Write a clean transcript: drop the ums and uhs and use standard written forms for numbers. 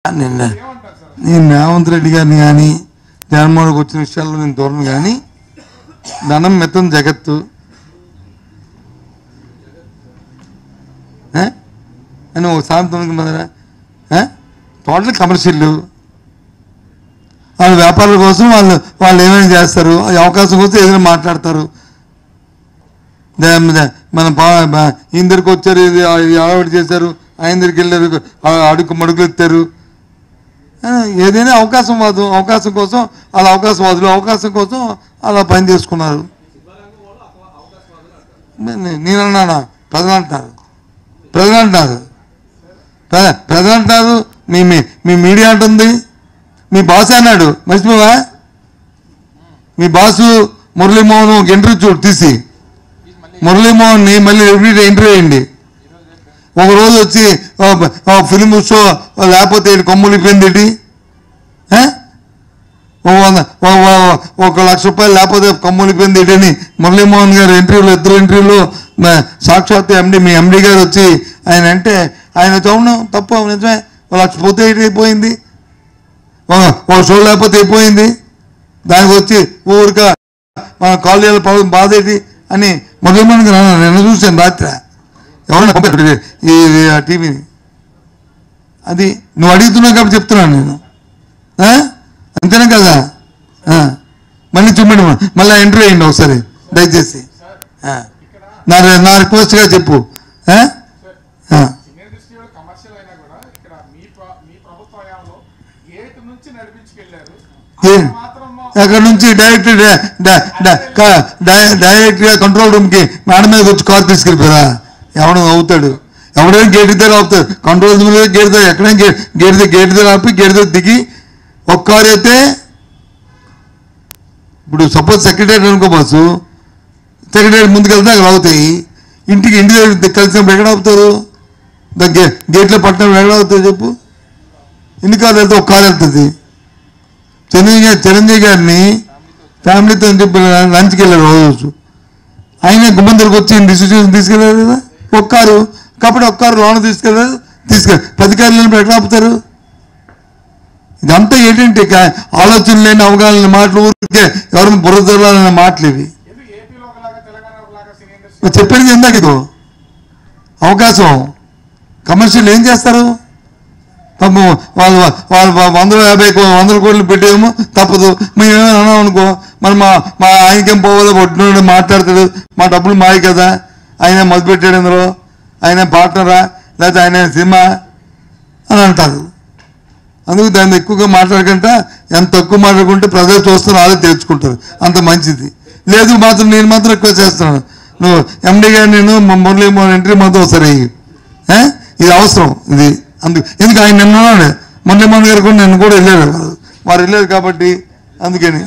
నేను రేవంత్ రెడ్డి గారిని కానీ జగన్మోహన్కి వచ్చిన విషయాల్లో నేను దూరం కానీ ధనం మితం జగత్తు అని ఒక సాయంత్రం మొదల టోటల్ కమర్షియల్ వాళ్ళ వ్యాపారాల కోసం వాళ్ళు ఏమైనా చేస్తారు, అవకాశం కోసం ఏదైనా మాట్లాడతారు. మన ఈయన దగ్గరికి వచ్చారు, ఆవిడ చేశారు, ఆయన దగ్గరికి వెళ్ళారు, మడుగులు ఎత్తారు. ఏదైనా అవకాశం కోసం వాళ్ళ అవకాశం కోసం అలా పని చేసుకున్నారు. నేనన్నానా? ప్రజలు అంటున్నారు. మీ మీడియా అంటుంది, మీ బాస్ అన్నాడు, మర్చిపోవా? మీ బాసు మురళీమోహన్ ఒక ఇంటర్వ్యూ చూడు తీసి, మురళీమోహన్ని మళ్ళీ ఎవ్రీడే ఇంటర్వ్యూ అయ్యండి. ఒకరోజు వచ్చి ఫిలిం షో లేకపోతే కొమ్ములిపోయింది, 1,00,000 రూపాయలు లేకపోతే కొమ్ములిపోయింది అని మురళీమోహన్ గారు ఇద్దరు ఇంటర్వ్యూలో సాక్షాత్ మీ ఎండి గారు వచ్చి ఆయన అంటే ఆయన చూడడం తప్పు, నిజమే, 1,00,000 పోతే అయిపోయింది, ఒక షో లేకపోతే అయిపోయింది, దానికి వచ్చి ఊరిక మన కాలేజీలో బాధేటి అని మురళీమోహన్ గారు నిన్న చూశాను రాత్రి, ఎవరైనా పంపారు ఈ టీవీని. అది నువ్వు అడుగుతున్నావు కాబట్టి చెప్తున్నాను నేను, అంతేనా కదా? మళ్ళీ చూడండి, మళ్ళీ ఎంట్రీ అయ్యండి ఒకసారి దయచేసి. నా రిక్వెస్ట్గా చెప్పు. అక్కడ నుంచి డైరెక్ట్గా కంట్రోల్ రూమ్కి మేడం మీద వచ్చి కార్ తీసుకెళ్ళిపోయారా? ఎవడో అవుతాడు, ఎవడైనా గేట్ దగ్గర ఆపుతాడు, కంట్రోల్ రూమ్ మీద గేట్ దగ్గర, ఎక్కడైనా గేట్ దగ్గర ఆపి గేట్ దగ్గర దిగి ఒక కారు అయితే. ఇప్పుడు సపోజ్ సెక్రటరీ అనుకో బాసు, సెక్రటరీ ముందుకు వెళ్తే అక్కడ అవుతాయి, ఇంటి దగ్గర కలిసినప్పుడు ఎక్కడ ఆపుతారు? గేట్లో పట్టినప్పుడు ఎక్కడ అవుతుంది చెప్పు? ఎన్ని కార్లు వెళ్తే ఒక కారు వెళ్తుంది. చిరంజీవి గారిని ఫ్యామిలీతో చెప్పి లంచ్కి వెళ్ళారు రోజు, ఆయన గుమ్మం దగ్గరకు వచ్చి డిసిషన్ తీసుకెళ్ళారు కదా, ఒక కారు కాబట్టి ఒక కారు లోన తీసుకెళ్ళారు, 10 కార్లు వెళ్ళినప్పుడు ఎక్కడ ఆపుతారు? ఇదంతా ఏంటంటే ఆలోచన లేని అవగాహన మాటలు, ఊరికే ఎవరిని బురదలాలనే మాటలు ఇవి. చెప్పేది ఇందాక ఇదో అవకాశం కమర్షియల్ ఏం చేస్తారు? తప్పు వాళ్ళు 150 కోట్లు పెట్టేమో తప్పదు. మేము ఏమైనా అన్నాం అనుకో, మరి మా ఆయనకేం పోవాలో పట్టుకుని మాట్లాడతాడు, మా డబ్బులు మాయి కదా, ఆయన మొదలు పెట్టాడు, అందులో ఆయన పార్ట్నరా లేకపోతే ఆయన సినిమా అని అంటారు. అందుకు దాన్ని ఎక్కువగా మాట్లాడకుండా, ఎంత తక్కువ మాట్లాడుకుంటే ప్రజలు చూస్తున్న వాళ్ళే తెలుసుకుంటారు, అంత మంచిది. లేదు నేను మాత్రం రిక్వెస్ట్ చేస్తున్నాను, నువ్వు ఎండి గారు నేను మురళీమోహన్ ఎంట్రీ మాత్రం ఒకసారి ఇది అవసరం ఇది. ఎందుకు ఆయన నిన్న మురళీమోహన్ గారు కూడా నిన్ను కూడా వెళ్ళారు, వారు వెళ్ళారు కాబట్టి అందుకని